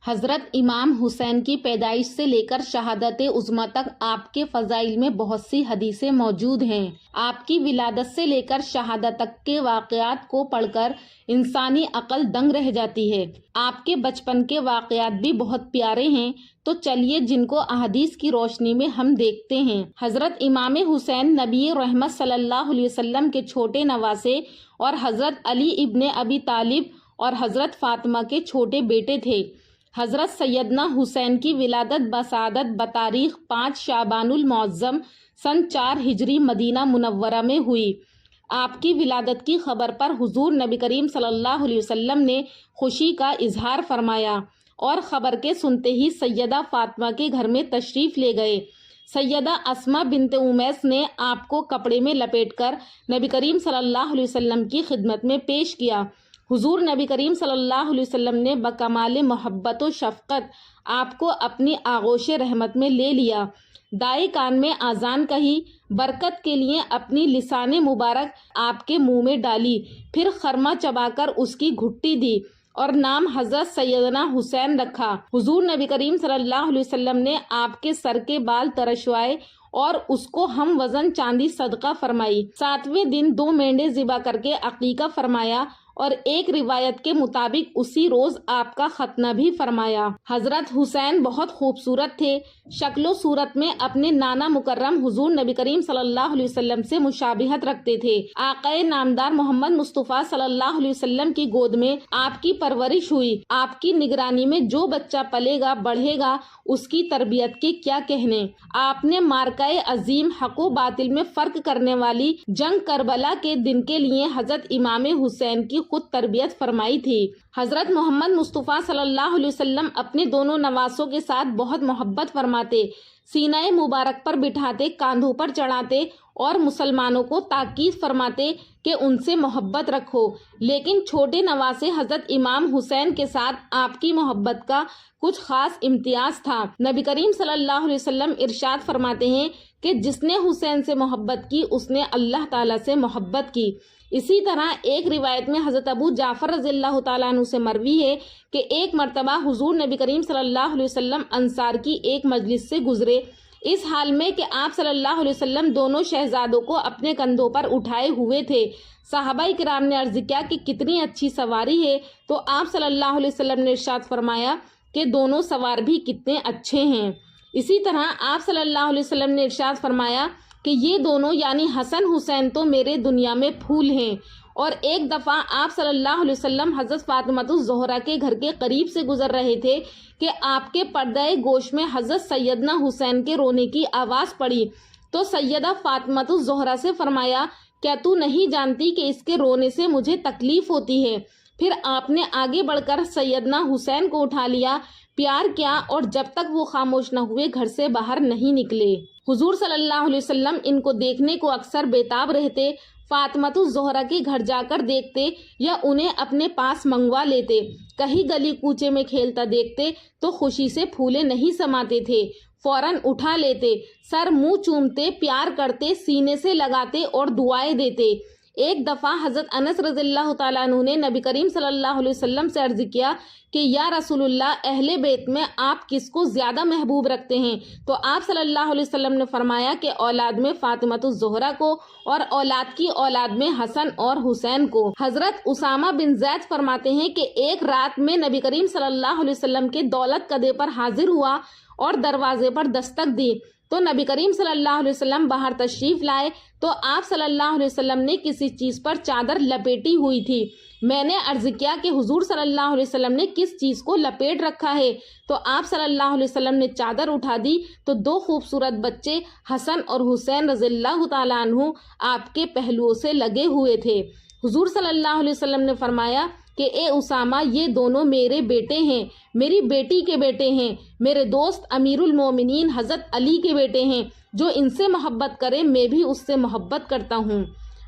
حضرت امام حسین کی پیدائش سے لے کر شہادت عظمیٰ تک آپ کے فضائل میں بہت سی حدیثیں موجود ہیں۔ آپ کی ولادت سے لے کر شہادت تک کے واقعات کو پڑھ کر انسانی عقل دنگ رہ جاتی ہے۔ آپ کے بچپن کے واقعات بھی بہت پیارے ہیں، تو چلیے جن کو احادیث کی روشنی میں ہم دیکھتے ہیں۔ حضرت امام حسین نبی رحمت صلی اللہ علیہ وسلم کے چھوٹے نواسے اور حضرت علی ابن ابی طالب اور حضرت فاطمہ کے چھوٹے بیٹے تھے۔ حضرت سیدنا حسین کی ولادت بسعادت بتاریخ 5 شعبان المعظم سن 4 ہجری مدینہ منورہ میں ہوئی۔ آپ کی ولادت کی خبر پر حضور نبی کریم صلی اللہ علیہ وسلم نے خوشی کا اظہار فرمایا اور خبر کے سنتے ہی سیدہ فاطمہ کے گھر میں تشریف لے گئے۔ سیدہ اسماء بنت امیس نے آپ کو کپڑے میں لپیٹ کر نبی کریم صلی اللہ علیہ وسلم کی خدمت میں پیش کیا۔ حضور نبی کریم صلی اللہ علیہ وسلم نے بکمال محبت و شفقت آپ کو اپنی آغوش رحمت میں لے لیا، دائیں کان میں اذان کہی، برکت کے لیے اپنی لسان مبارک آپ کے منہ میں ڈالی، پھر خرما چبا کر اس کی گھٹی دی اور نام حضرت سیدنا حسین رکھا۔ حضور نبی کریم صلی اللہ علیہ وسلم نے آپ کے سر کے بال ترشوائے اور اس کو ہم وزن چاندی صدقہ فرمائی۔ 7ویں دن 2 مینڈے ذبح کر کے عقیقہ فرمایا اور ایک روایت کے مطابق اسی روز آپ کا ختنہ بھی فرمایا۔ حضرت حسین بہت خوبصورت تھے، شکل و صورت میں اپنے نانا مکرم حضور نبی کریم صلی اللہ علیہ وسلم سے مشابہت رکھتے تھے۔ آقا نامدار محمد مصطفیٰ صلی اللہ علیہ وسلم کی گود میں آپ کی پرورش ہوئی۔ آپ کی نگرانی میں جو بچہ پلے گا بڑھے گا، اس کی تربیت کے کیا کہنے۔ آپ نے مارکہ عظیم حق و باطل میں فرق کرنے والی جنگ کربلا کے دن کے لیے حضرت امام حسین کی خود تربیت فرمائی تھی۔ حضرت محمد مصطفیٰ صلی اللہ علیہ وسلم اپنے دونوں نواسوں کے ساتھ بہت محبت فرماتے، سینہ مبارک پر بٹھاتے، کاندھوں پر چڑھاتے اور مسلمانوں کو تاکید فرماتے کہ ان سے محبت رکھو۔ لیکن چھوٹے نواسے حضرت امام حسین کے ساتھ آپ کی محبت کا کچھ خاص امتیاز تھا۔ نبی کریم صلی اللہ علیہ وسلم ارشاد فرماتے ہیں کہ جس نے حسین سے محبت کی اس نے اللہ تعالیٰ سے محبت کی۔ اسی طرح ایک روایت میں حضرت ابو جعفر رضی اللہ تعالیٰ عنہ سے مروی ہے کہ ایک مرتبہ حضور نبی کریم صلی اللہ علیہ وسلم انصار کی ایک مجلس سے گزرے، اس حال میں کہ آپ صلی اللہ علیہ وسلم دونوں شہزادوں کو اپنے کندھوں پر اٹھائے ہوئے تھے۔ صحابہ کرام نے عرض کیا کہ کتنی اچھی سواری ہے، تو آپ صلی اللہ علیہ وسلم نے ارشاد فرمایا کہ دونوں سوار بھی کتنے اچھے ہیں۔ اسی طرح آپ صلی اللہ علیہ وسلم نے ارشاد فرمایا کہ یہ دونوں یعنی حسن حسین تو میرے دنیا میں پھول ہیں۔ اور ایک دفعہ آپ صلی اللہ علیہ وسلم حضرت فاطمہ الزہرا کے گھر کے قریب سے گزر رہے تھے کہ آپ کے پردہ گوش میں حضرت سیدنا حسین کے رونے کی آواز پڑی، تو سیدہ فاطمہ الزہرا سے فرمایا کیا تو نہیں جانتی کہ اس کے رونے سے مجھے تکلیف ہوتی ہے؟ پھر آپ نے آگے بڑھ کر سیدنا حسین کو اٹھا لیا، پیار کیا اور جب تک وہ خاموش نہ ہوئے گھر سے باہر نہیں نکلے۔ حضور صلی اللہ علیہ وسلم ان کو دیکھنے کو اکثر بےتاب رہتے، فاطمہ الزہرا کے گھر جا کر دیکھتے یا انہیں اپنے پاس منگوا لیتے۔ کہیں گلی کوچے میں کھیلتا دیکھتے تو خوشی سے پھولے نہیں سماتے تھے، فوراً اٹھا لیتے، سر منہ چومتے، پیار کرتے، سینے سے لگاتے اور دعائیں دیتے۔ ایک دفعہ حضرت انس رضی اللہ تعالیٰ عنہ نے نبی کریم صلی اللہ علیہ وسلم سے عرض کیا کہ یا رسول اللہ، اہل بیت میں آپ کس کو زیادہ محبوب رکھتے ہیں؟ تو آپ صلی اللہ علیہ وسلم نے فرمایا کہ اولاد میں فاطمہ الزہرا کو اور اولاد کی اولاد میں حسن اور حسین کو۔ حضرت اسامہ بن زید فرماتے ہیں کہ ایک رات میں نبی کریم صلی اللہ علیہ وسلم کے دولت کدے پر حاضر ہوا اور دروازے پر دستک دی، تو نبی کریم صلی اللہ علیہ وسلم باہر تشریف لائے تو آپ صلی اللہ علیہ وسلم نے کسی چیز پر چادر لپیٹی ہوئی تھی۔ میں نے عرض کیا کہ حضور صلی اللہ علیہ وسلم نے کس چیز کو لپیٹ رکھا ہے؟ تو آپ صلی اللہ علیہ وسلم نے چادر اٹھا دی تو 2 خوبصورت بچے حسن اور حسین رضی اللہ تعالیٰ عنہ آپ کے پہلوؤں سے لگے ہوئے تھے۔ حضور صلی اللہ علیہ وسلم نے فرمایا کہ اے اسامہ، یہ دونوں میرے بیٹے ہیں، میری بیٹی کے بیٹے ہیں، میرے دوست امیر المومنین حضرت علی کے بیٹے ہیں، جو ان سے محبت کرے میں بھی اس سے محبت کرتا ہوں۔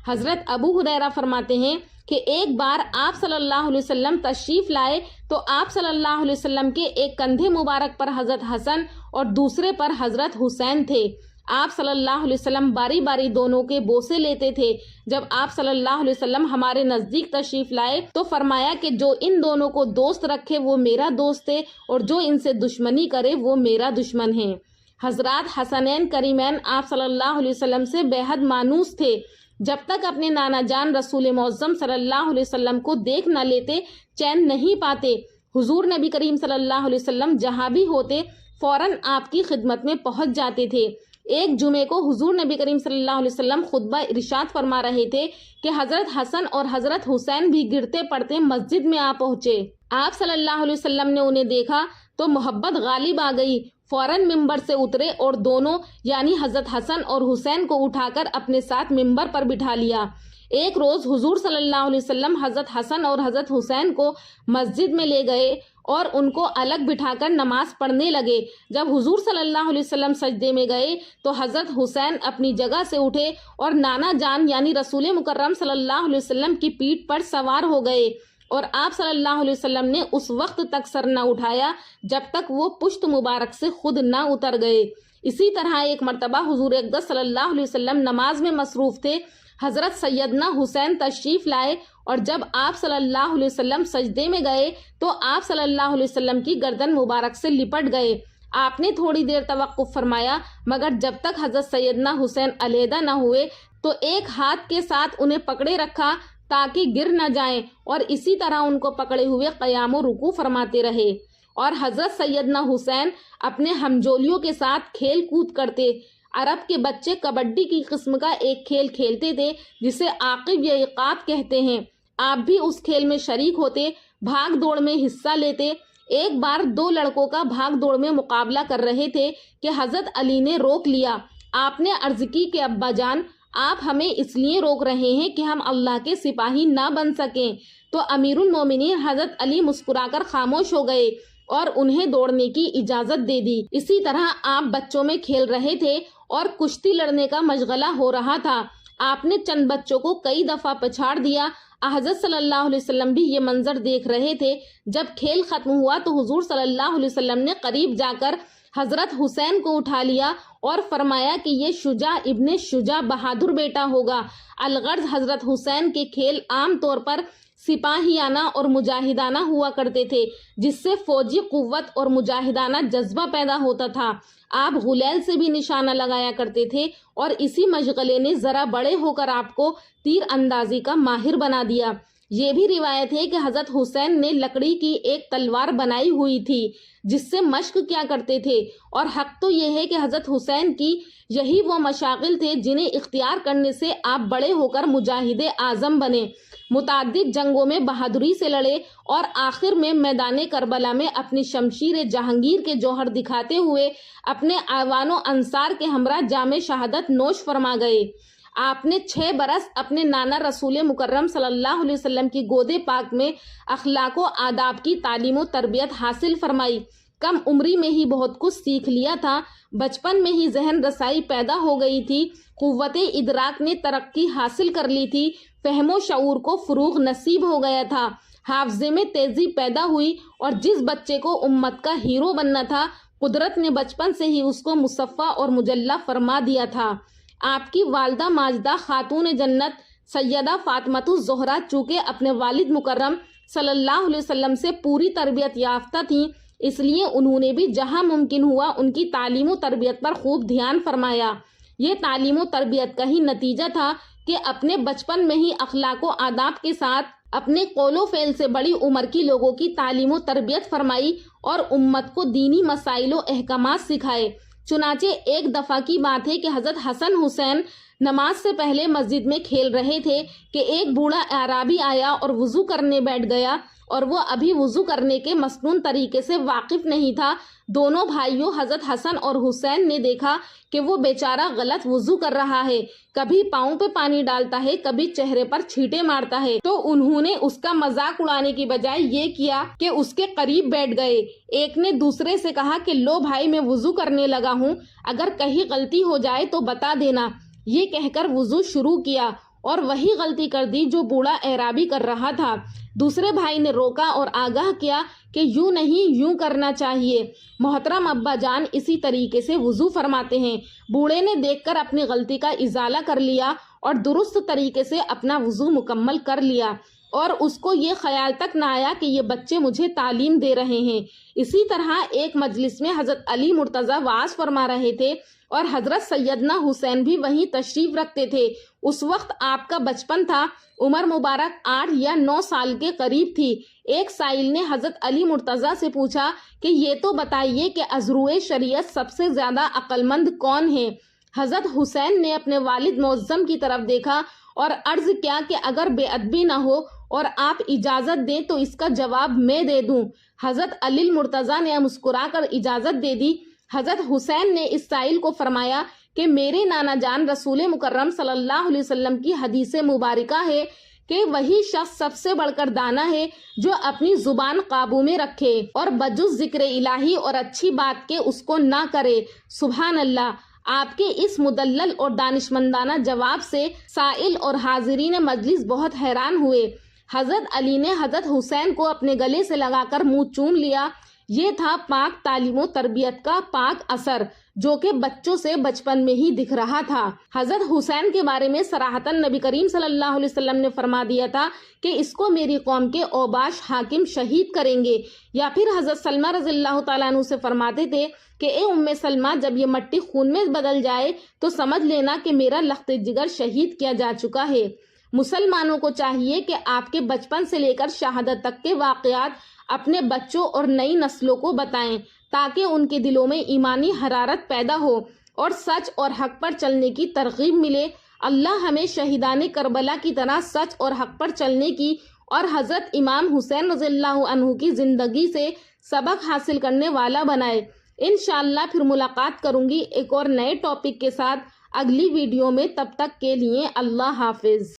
حضرت ابو ہریرہ فرماتے ہیں کہ ایک بار آپ صلی اللہ علیہ وسلم تشریف لائے تو آپ صلی اللہ علیہ وسلم کے ایک کندھے مبارک پر حضرت حسن اور دوسرے پر حضرت حسین تھے۔ آپ صلی اللہ علیہ وسلم باری باری دونوں کے بوسے لیتے تھے۔ جب آپ صلی اللہ علیہ وسلم ہمارے نزدیک تشریف لائے تو فرمایا کہ جو ان دونوں کو دوست رکھے وہ میرا دوست ہے، اور جو ان سے دشمنی کرے وہ میرا دشمن ہے۔ حضرات حسنین کریمین آپ صلی اللہ علیہ وسلم سے بے حد مانوس تھے۔ جب تک اپنے نانا جان رسول معظم صلی اللہ علیہ وسلم کو دیکھ نہ لیتے چین نہیں پاتے۔ حضور نبی کریم صلی اللہ علیہ وسلم جہاں بھی ہوتے فوراً آپ کی خدمت میں پہنچ جاتے تھے۔ ایک جمعے کو حضور نبی کریم صلی اللہ علیہ وسلم خطبہ ارشاد فرما رہے تھے کہ حضرت حسن اور حضرت حسین بھی گرتے پڑتے مسجد میں آ پہنچے۔ آپ صلی اللہ علیہ وسلم نے انہیں دیکھا تو محبت غالب آ گئی، فوراً ممبر سے اترے اور دونوں یعنی حضرت حسن اور حسین کو اٹھا کر اپنے ساتھ ممبر پر بٹھا لیا۔ ایک روز حضور صلی اللہ علیہ وسلم حضرت حسن اور حضرت حسین کو مسجد میں لے گئے اور ان کو الگ بٹھا کر نماز پڑھنے لگے۔ جب حضور صلی اللہ علیہ وسلم سجدے میں گئے تو حضرت حسین اپنی جگہ سے اٹھے اور نانا جان یعنی رسول مکرم صلی اللہ علیہ وسلم کی پیٹھ پر سوار ہو گئے، اور آپ صلی اللہ علیہ وسلم نے اس وقت تک سر نہ اٹھایا جب تک وہ پشت مبارک سے خود نہ اتر گئے۔ اسی طرح ایک مرتبہ حضور اقدس صلی اللہ علیہ وسلم نماز میں مصروف تھے، حضرت سیدنا حسین تشریف لائے، اور جب آپ صلی اللہ علیہ وسلم سجدے میں گئے تو آپ صلی اللہ علیہ وسلم کی گردن مبارک سے لپٹ گئے۔ آپ نے تھوڑی دیر توقف فرمایا، مگر جب تک حضرت سیدنا حسین علیحدہ نہ ہوئے تو ایک ہاتھ کے ساتھ انہیں پکڑے رکھا تاکہ گر نہ جائیں، اور اسی طرح ان کو پکڑے ہوئے قیام و رکوع فرماتے رہے، اور حضرت سیدنا حسین اپنے ہمجولیوں کے ساتھ کھیل کود کرتے۔ عرب کے بچے کبڈی کی قسم کا ایک کھیل کھیلتے تھے جسے عاقب یا عقاب کہتے ہیں۔ آپ بھی اس کھیل میں شریک ہوتے، بھاگ دوڑ میں حصہ لیتے۔ ایک بار دو لڑکوں کا بھاگ دوڑ میں مقابلہ کر رہے تھے کہ حضرت علی نے روک لیا۔ آپ نے عرض کی کہ ابا جان، آپ ہمیں اس لیے روک رہے ہیں کہ ہم اللہ کے سپاہی نہ بن سکیں۔ تو امیر المومنین حضرت علی مسکرا کر خاموش ہو گئے اور انہیں دوڑنے کی اجازت دے دی۔ اسی طرح آپ بچوں میں کھیل رہے تھے اور کشتی لڑنے کا مشغلہ ہو رہا تھا۔ آپ نے چند بچوں کو کئی دفعہ پچھاڑ دیا۔ حضرت صلی اللہ علیہ وسلم بھی یہ منظر دیکھ رہے تھے۔ جب کھیل ختم ہوا تو حضور صلی اللہ علیہ وسلم نے قریب جا کر حضرت حسین کو اٹھا لیا اور فرمایا کہ یہ شجاع ابن شجاع بہادر بیٹا ہوگا۔ الغرض حضرت حسین کے کھیل عام طور پر سپاہیانہ اور مجاہدانہ ہوا کرتے تھے، جس سے فوجی قوت اور مجاہدانہ جذبہ پیدا ہوتا تھا۔ آپ غلیل سے بھی نشانہ لگایا کرتے تھے، اور اسی مشغلے نے ذرا بڑے ہو کر آپ کو تیر اندازی کا ماہر بنا دیا۔ یہ بھی روایت ہے کہ حضرت حسین نے لکڑی کی ایک تلوار بنائی ہوئی تھی جس سے مشق کیا کرتے تھے، اور حق تو یہ ہے کہ حضرت حسین کی یہی وہ مشاغل تھے جنہیں اختیار کرنے سے آپ بڑے ہو کر مجاہد اعظم بنے، متعدد جنگوں میں بہادری سے لڑے، اور آخر میں میدان کربلا میں اپنی شمشیر جہانگیر کے جوہر دکھاتے ہوئے اپنے اعوان و انصار کے ہمراہ جام شہادت نوش فرما گئے۔ آپ نے 6 برس اپنے نانا رسول مکرم صلی اللہ علیہ وسلم کی گود پاک میں اخلاق و آداب کی تعلیم و تربیت حاصل فرمائی۔ کم عمری میں ہی بہت کچھ سیکھ لیا تھا، بچپن میں ہی ذہن رسائی پیدا ہو گئی تھی، قوت ادراک نے ترقی حاصل کر لی تھی، فہم و شعور کو فروغ نصیب ہو گیا تھا، حافظے میں تیزی پیدا ہوئی، اور جس بچے کو امت کا ہیرو بننا تھا قدرت نے بچپن سے ہی اس کو مصفہ اور مجلہ فرما دیا تھا۔ آپ کی والدہ ماجدہ خاتون جنت سیدہ فاطمۃ الزہرا چونکہ اپنے والد مکرم صلی اللہ علیہ وسلم سے پوری تربیت یافتہ تھیں، اس لیے انہوں نے بھی جہاں ممکن ہوا ان کی تعلیم و تربیت پر خوب دھیان فرمایا۔ یہ تعلیم و تربیت کا ہی نتیجہ تھا کہ اپنے بچپن میں ہی اخلاق و آداب کے ساتھ اپنے قول و فعل سے بڑی عمر کی لوگوں کی تعلیم و تربیت فرمائی اور امت کو دینی مسائل و احکامات سکھائے۔ چنانچہ ایک دفعہ کی بات ہے کہ حضرت حسن حسین نماز سے پہلے مسجد میں کھیل رہے تھے کہ ایک بوڑھا اعرابی آیا اور وضو کرنے بیٹھ گیا، اور وہ ابھی وضو کرنے کے مسنون طریقے سے واقف نہیں تھا۔ دونوں بھائیوں حضرت حسن اور حسین نے دیکھا کہ وہ بیچارہ غلط وضو کر رہا ہے، کبھی پاؤں پہ پانی ڈالتا ہے، کبھی چہرے پر چھینٹے مارتا ہے، تو انہوں نے اس کا مذاق اڑانے کی بجائے یہ کیا کہ اس کے قریب بیٹھ گئے۔ ایک نے دوسرے سے کہا کہ لو بھائی، میں وضو کرنے لگا ہوں، اگر کہیں غلطی ہو جائے تو بتا دینا۔ یہ کہہ کر وضو شروع کیا، اور وہی غلطی کر دی جو بوڑھا اعرابی کر رہا تھا۔ دوسرے بھائی نے روکا اور آگاہ کیا کہ یوں نہیں، یوں کرنا چاہیے۔ محترم ابا جان اسی طریقے سے وضو فرماتے ہیں۔ بوڑھے نے دیکھ کر اپنی غلطی کا ازالہ کر لیا اور درست طریقے سے اپنا وضو مکمل کر لیا، اور اس کو یہ خیال تک نہ آیا کہ یہ بچے مجھے تعلیم دے رہے ہیں۔ اسی طرح ایک مجلس میں حضرت علی مرتضیٰ وعظ فرما رہے تھے اور حضرت سیدنا حسین بھی وہیں تشریف رکھتے تھے۔ اس وقت آپ کا بچپن تھا، عمر مبارک 8 یا 9 سال کے قریب تھی۔ ایک سائل نے حضرت علی مرتضیٰ سے پوچھا کہ یہ تو بتائیے کہ از روئے شریعت سب سے زیادہ عقل مند کون ہے؟ حضرت حسین نے اپنے والد معظم کی طرف دیکھا اور عرض کیا کہ اگر بے ادبی نہ ہو اور آپ اجازت دیں تو اس کا جواب میں دے دوں۔ حضرت علی مرتضیٰ نے مسکرا کر اجازت دے دی۔ حضرت حسین نے اس سائل کو فرمایا کہ میرے نانا جان رسول مکرم صلی اللہ علیہ وسلم کی حدیث مبارکہ ہے کہ وہی شخص سب سے بڑھ کر دانا ہے جو اپنی زبان قابو میں رکھے اور بجز ذکر الہی اور اچھی بات کے اس کو نہ کرے۔ سبحان اللہ! آپ کے اس مدلل اور دانشمندانہ جواب سے سائل اور حاضرین مجلس بہت حیران ہوئے۔ حضرت علی نے حضرت حسین کو اپنے گلے سے لگا کر منہ چوم لیا۔ یہ تھا پاک تعلیم و تربیت کا پاک اثر جو کہ بچوں سے بچپن میں ہی دکھ رہا تھا۔ حضرت حسین کے بارے میں صراحتاً نبی کریم صلی اللہ علیہ وسلم نے فرما دیا تھا کہ اس کو میری قوم کے اوباش حاکم شہید کریں گے۔ یا پھر حضرت سلمہ رضی اللہ تعالیٰ عنہ سے فرماتے تھے کہ اے ام سلمہ، جب یہ مٹی خون میں بدل جائے تو سمجھ لینا کہ میرا لخت جگر شہید کیا جا چکا ہے۔ مسلمانوں کو چاہیے کہ آپ کے بچپن سے لے کر شہادت تک کے واقعات اپنے بچوں اور نئی نسلوں کو بتائیں تاکہ ان کے دلوں میں ایمانی حرارت پیدا ہو اور سچ اور حق پر چلنے کی ترغیب ملے۔ اللہ ہمیں شہیدان کربلا کی طرح سچ اور حق پر چلنے کی اور حضرت امام حسین رضی اللہ عنہ کی زندگی سے سبق حاصل کرنے والا بنائے۔ انشاءاللہ پھر ملاقات کروں گی ایک اور نئے ٹاپک کے ساتھ اگلی ویڈیو میں۔ تب تک کے لیے اللہ حافظ۔